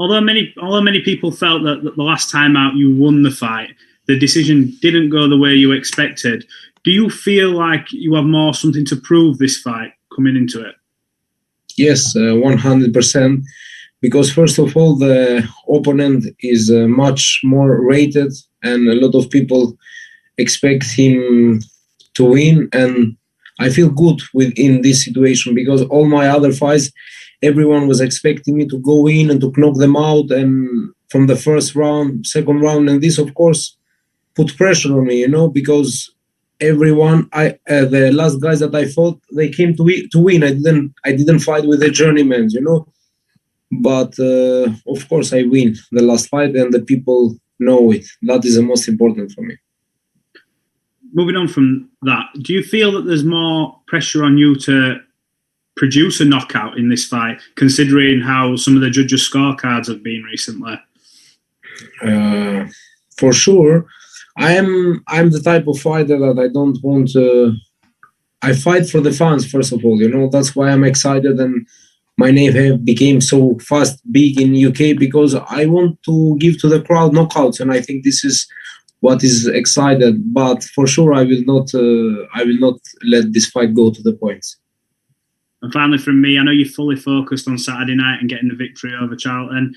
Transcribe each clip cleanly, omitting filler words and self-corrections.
although many people felt that the last time out you won the fight, the decision didn't go the way you expected. Do you feel like you have more something to prove this fight coming into it? Yes, 100%. Because first of all, the opponent is much more rated, and a lot of people expect him to win. And I feel good in this situation because all my other fights, everyone was expecting me to go in and to knock them out, and from the first round, second round, and this of course put pressure on me, because everyone, the last guys that I fought, they came to win. I didn't fight with the journeymen, but of course I win the last fight, and the people know it. That is the most important for me. Moving on from that, do you feel that there's more pressure on you to produce a knockout in this fight, considering how some of the judges' scorecards have been recently? For sure. I'm the type of fighter that I don't want to... I fight for the fans, first of all, That's why I'm excited, and my name became so fast big in UK, because I want to give to the crowd knockouts, and I think this is what is excited. But for sure, I will not let this fight go to the points. And finally, from me, I know you're fully focused on Saturday night and getting the victory over Charlton.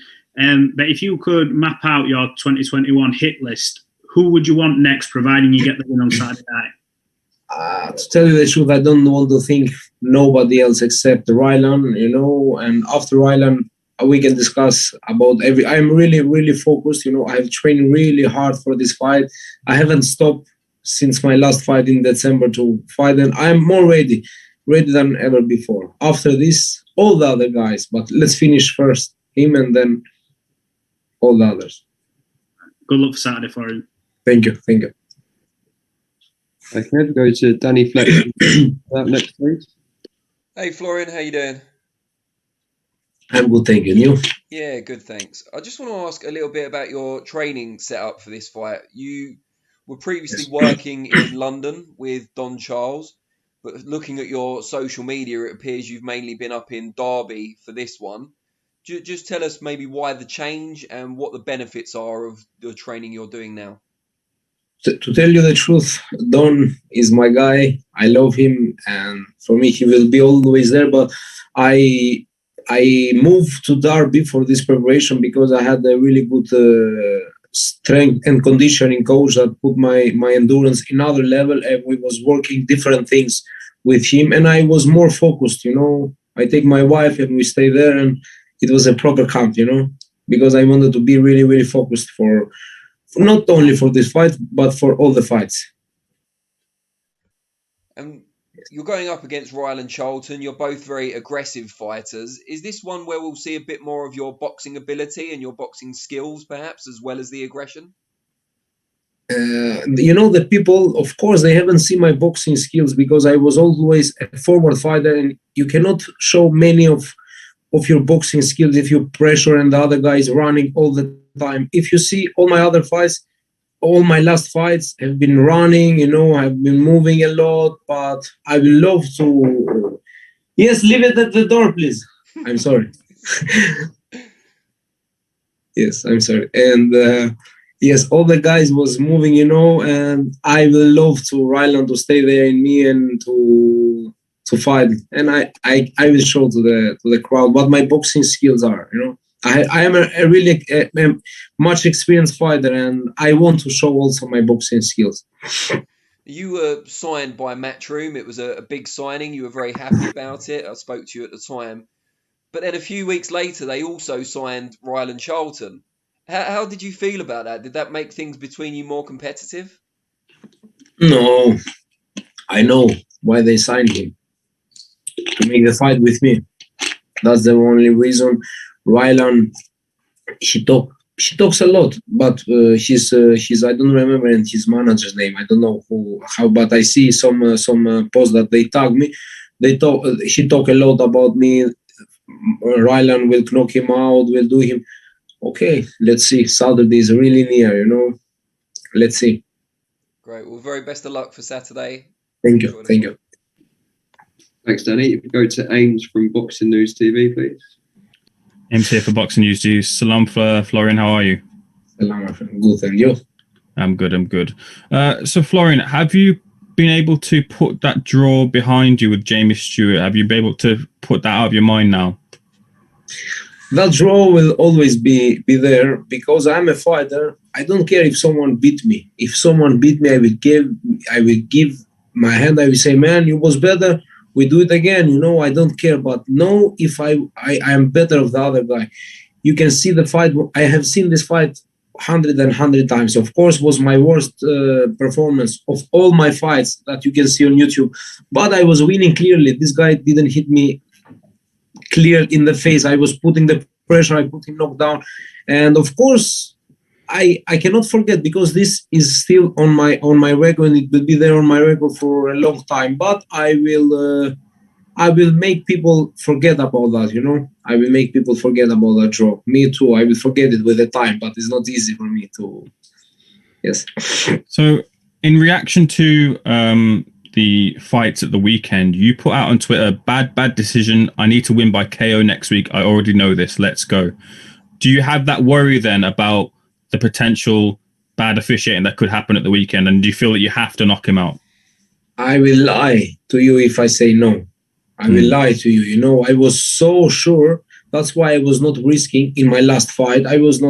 But if you could map out your 2021 hit list, who would you want next, providing you get the win on Saturday night? To tell you the truth, I don't want to think nobody else except Rylan, and after Rylan, we can discuss about I'm really, really focused, I've trained really hard for this fight. I haven't stopped since my last fight in December to fight, and I'm more ready than ever before. After this, all the other guys, but let's finish first him and then all the others. Good luck for Saturday for him. Thank you. Okay, we'll go to Danny Fletcher. Next, please. Hey, Florian, how you doing? I'm good, thank you. And you? Yeah, good, thanks. I just want to ask a little bit about your training setup for this fight. You were previously working in London with Don Charles, but looking at your social media, it appears you've mainly been up in Derby for this one. Just tell us maybe why the change and what the benefits are of the training you're doing now. To tell you the truth, Don is my guy. I love him, and for me, he will be always there. But I moved to Derby for this preparation because I had a really good strength and conditioning coach that put my endurance in another level, and we was working different things with him, and I was more focused. I take my wife and we stay there, and it was a proper camp. Because I wanted to be really, really focused for not only for this fight, but for all the fights. And you're going up against Rylan Charlton. You're both very aggressive fighters. Is this one where we'll see a bit more of your boxing ability and your boxing skills, perhaps, as well as the aggression? The people, of course, they haven't seen my boxing skills because I was always a forward fighter, and you cannot show many of your boxing skills if you pressure and the other guy is running all the time. If you see all my other fights, all my last fights have been running, I've been moving a lot, but I would love to... Yes, leave it at the door, please. I'm sorry. Yes, I'm sorry. And yes, all the guys was moving, and I will love to Rylan to stay there in me and to fight. And I will show to the crowd what my boxing skills are, I am a really much experienced fighter, and I want to show also my boxing skills. You were signed by Matchroom. It was a big signing. You were very happy about it. I spoke to you at the time. But then a few weeks later, they also signed Rylan Charlton. How did you feel about that? Did that make things between you more competitive? No, I know why they signed him. To make the fight with me. That's the only reason. Rylan, she talks a lot, but she's I don't remember his manager's name. I don't know how, but I see some posts that they tag me. She talk a lot about me. Rylan will knock him out. Will do him. Okay, let's see. Saturday is really near. Let's see. Great. Well, very best of luck for Saturday. Thank you. Thanks, Danny. Go to Ames from Boxing News TV, please. Ames here for Boxing News. Salam, Florian. How are you? Salam, my friend. Good, and you? I'm good. So, Florian, have you been able to put that draw behind you with Jamie Stewart? Have you been able to put that out of your mind now? That draw will always be there because I'm a fighter. I don't care if someone beat me. If someone beat me, I will give my hand. I will say, man, you was better. We do it again. I don't care. But no, if I am better of the other guy. You can see the fight. I have seen this fight 100 times. Of course, was my worst performance of all my fights that you can see on YouTube. But I was winning clearly. This guy didn't hit me clear in the face. I was putting the pressure. I put him knocked down. And of course, I cannot forget because this is still on my record and it will be there on my record for a long time. But I will make people forget about that, I will make people forget about that draw. Me too. I will forget it with the time, but it's not easy for me to. Yes. So, in reaction to the fights at the weekend, you put out on Twitter, bad decision. I need to win by KO next week. I already know this. Let's go. Do you have that worry then about the potential bad officiating that could happen at the weekend? And do you feel that you have to knock him out? I will lie to you if I say no. I will lie to you. I was so sure. That's why I was not risking in my last fight. I was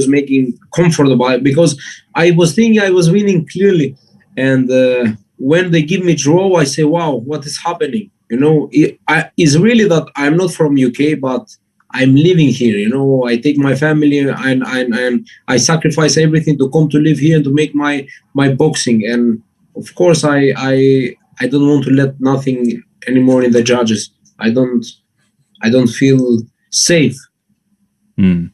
making comfortable because I was thinking I was winning clearly. And when they give me draw, I say, wow, what is happening? It's really that I'm not from UK, but I'm living here. I take my family and I sacrifice everything to come to live here and to make my boxing. And of course, I don't want to let nothing anymore in the judges. I don't feel safe. And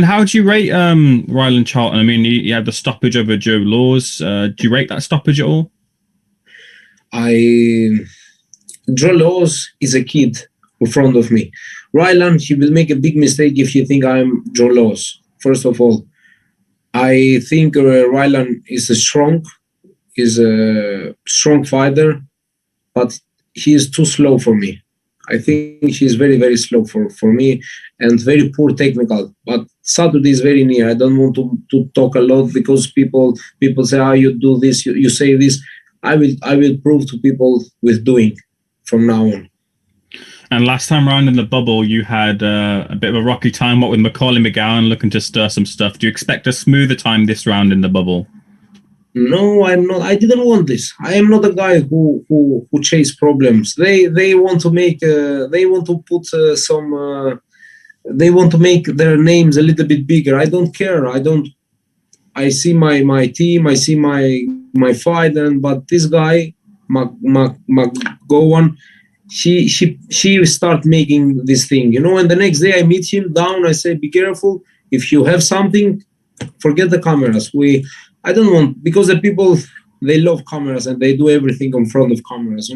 how do you rate Rylan Charlton? I mean, he had the stoppage over Joe Laws. Do you rate that stoppage at all? Joe Laws is a kid in front of me. Rylan, he will make a big mistake if you think I'm Joe Laws. First of all, I think Rylan is a strong fighter, but he is too slow for me. I think he's very, very slow for me and very poor technical. But Saturday is very near. I don't want to talk a lot because people say, you do this, you say this. I will prove to people with doing from now on. And last time around in the bubble, you had a bit of a rocky time, with Macaulay McGowan looking to stir some stuff. Do you expect a smoother time this round in the bubble? No, I'm not. I didn't want this. I am not a guy who chase problems. They want to make. They want to put some. They want to make their names a little bit bigger. I don't care. I see my team. I see my fight. But this guy, McGowan, she start making this thing. And the next day I meet him down. I say, be careful. If you have something, forget the cameras. I don't want, because the people, they love cameras and they do everything in front of cameras,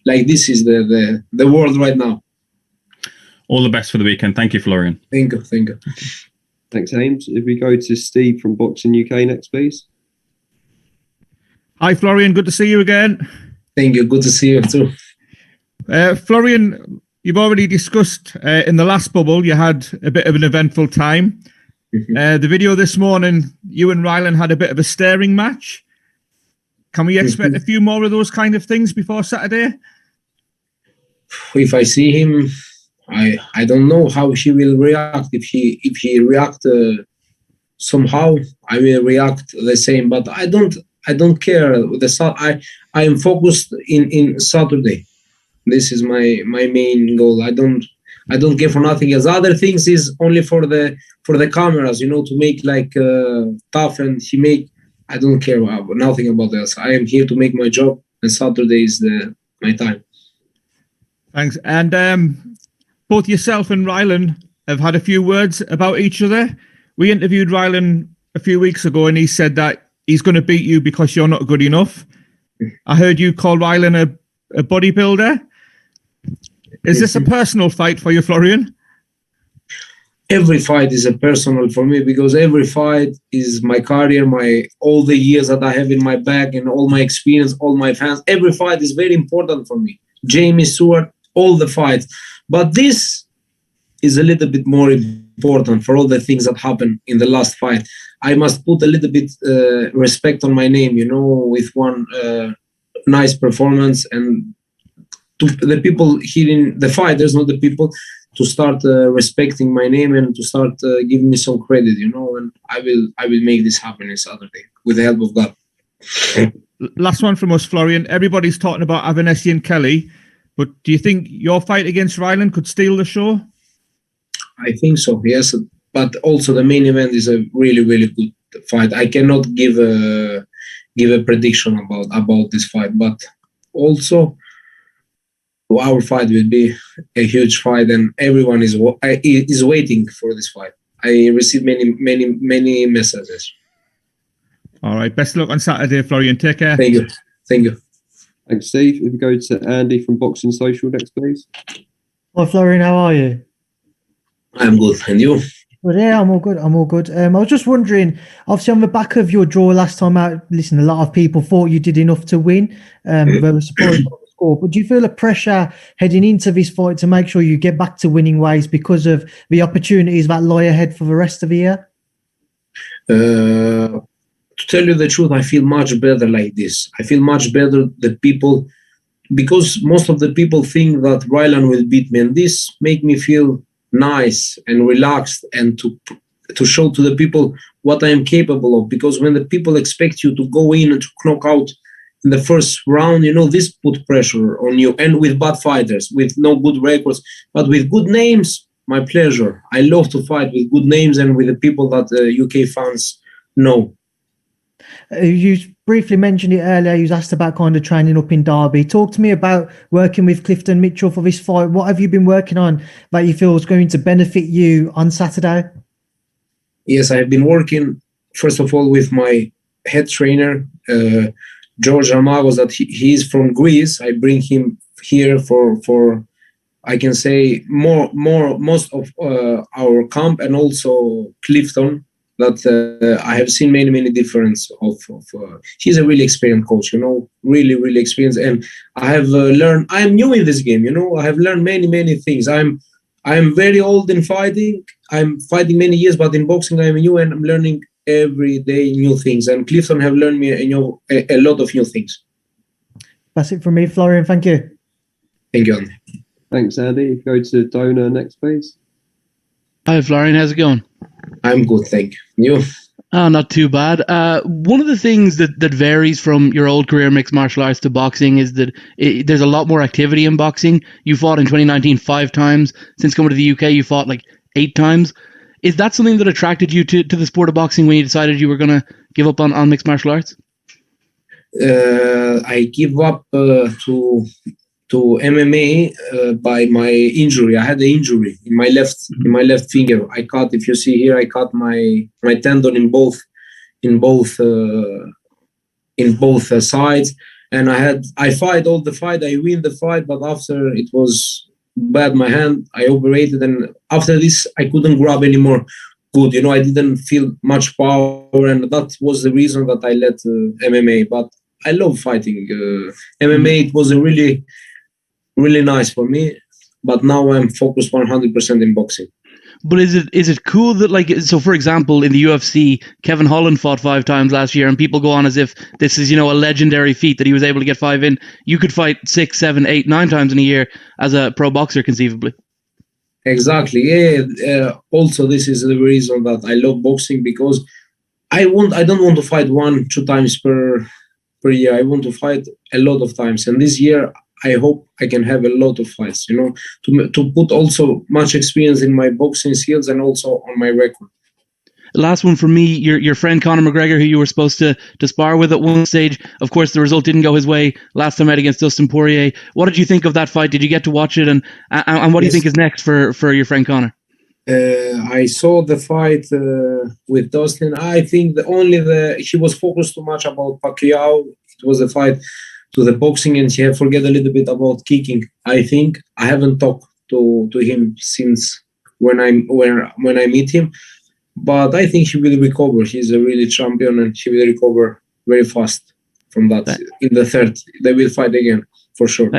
like this is the world right now. All the best for the weekend. Thank you, Florian. Thank you. Thanks, Ames. If we go to Steve from Boxing UK next, please. Hi, Florian. Good to see you again. Thank you. Good to see you too. Florian, you've already discussed in the last bubble, you had a bit of an eventful time. The video this morning, you and Rylan had a bit of a staring match. Can we expect a few more of those kind of things before Saturday? If I see him, I don't know how he will react. If he react somehow, I will react the same. But I don't care. I am focused in Saturday. This is my main goal. I don't care for nothing else. Other things is only for the cameras, to make like tough and I don't care about nothing about else. I am here to make my job, and Saturday is my time. Thanks. And both yourself and Rylan have had a few words about each other. We interviewed Rylan a few weeks ago, and he said that he's going to beat you because you're not good enough. I heard you call Rylan a bodybuilder. Is this a personal fight for you, Florian? Every fight is a personal for me because every fight is my career, all the years that I have in my back and all my experience, all my fans. Every fight is very important for me. Jamie Stewart, all the fights. But this is a little bit more important for all the things that happened in the last fight. I must put a little bit respect on my name, with one nice performance, and to the people hearing the fighters, not the people, to start respecting my name and to start giving me some credit, and I will make this happen on Saturday with the help of God. Last one from us, Florian. Everybody's talking about Avanesi and Kelly, but do you think your fight against Rylan could steal the show? I think so, yes. But also the main event is a really, really good fight. I cannot give a prediction about this fight, but also our fight will be a huge fight, and everyone is waiting for this fight. I received many messages. All right. Best of luck on Saturday, Florian. Take care. Thank you. Thanks, Steve. If we go to Andy from Boxing Social next, please. Hi, Florian. How are you? I'm good. And you? Well, yeah, I'm all good. I was just wondering, obviously, on the back of your draw last time out, listen, a lot of people thought you did enough to win. They were surprised by the score. But do you feel a pressure heading into this fight to make sure you get back to winning ways because of the opportunities that lie ahead for the rest of the year? To tell you the truth, I feel much better like this. I feel much better because most of the people think that Rylan will beat me, and this make me feel nice and relaxed, and to show to the people what I am capable of. Because when the people expect you to go in and to knock out in the first round, this put pressure on you. And with bad fighters, with no good records, but with good names, my pleasure. I love to fight with good names and with the people that UK fans know. You briefly mentioned it earlier. You was asked about kind of training up in Derby. Talk to me about working with Clifton Mitchell for this fight. What have you been working on that you feel is going to benefit you on Saturday? Yes, I have been working, first of all, with my head trainer, George Armagos, that he is from Greece. I bring him here for I can say most of our camp, and also Clifton. That I have seen many difference of he's a really experienced coach, really experienced, and I have learned. I am new in this game, I have learned many things. I'm very old in fighting. I'm fighting many years, but in boxing I'm new, and I'm learning every day new things. And Clifton have learned me a lot of new things. That's it from me, Florian. Thank you. Thank you, Andy. Thanks, Andy. Go to Dona next, please. Hi, Florian. How's it going? I'm good, thank you. You? Not too bad. One of the things that varies from your old career mixed martial arts to boxing is that there's a lot more activity in boxing. You fought in 2019 5 times. Since coming to the UK, you fought like 8 times. Is that something that attracted you to the sport of boxing when you decided you were going to give up on mixed martial arts? I give up to MMA by my injury. I had an injury in my left finger. I cut. If you see here, I cut my tendon in both sides. And I fight all the fight. I win the fight, but after it was bad. My hand, I operated, and after this, I couldn't grab anymore. Good, I didn't feel much power, and that was the reason that I left MMA. But I love fighting. MMA, it was a really nice for me, but now I'm focused 100% in boxing. But is it cool that, so for example, in the UFC, Kevin Holland fought 5 times last year, and people go on as if this is, a legendary feat that he was able to get 5 in. You could fight 6, 7, 8, 9 times in a year as a pro boxer, conceivably. Exactly. Yeah. Also, this is the reason that I love boxing, because I don't want to fight 1-2 times per year. I want to fight a lot of times, and this year I hope I can have a lot of fights, to put also much experience in my boxing skills and also on my record. Last one for me, your friend Conor McGregor, who you were supposed to spar with at one stage. Of course, the result didn't go his way last time out against Dustin Poirier. What did you think of that fight? Did you get to watch it? And what do you think is next for your friend Conor? I saw the fight with Dustin. I think he was focused too much about Pacquiao. It was a fight to the boxing, and he forget a little bit about kicking. I think I haven't talked to him since when I meet him, but I think he will recover. He's a really champion, and he will recover very fast from that. In the third, they will fight again for sure.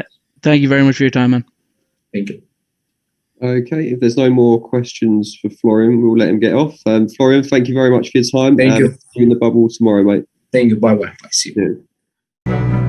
Thank you very much for your time, man. Thank you. Okay, if there's no more questions for Florian, we'll let him get off. Florian, thank you very much for your time. Thank you. See you in the bubble tomorrow, mate. Thank you. Bye-bye. See you. Yeah.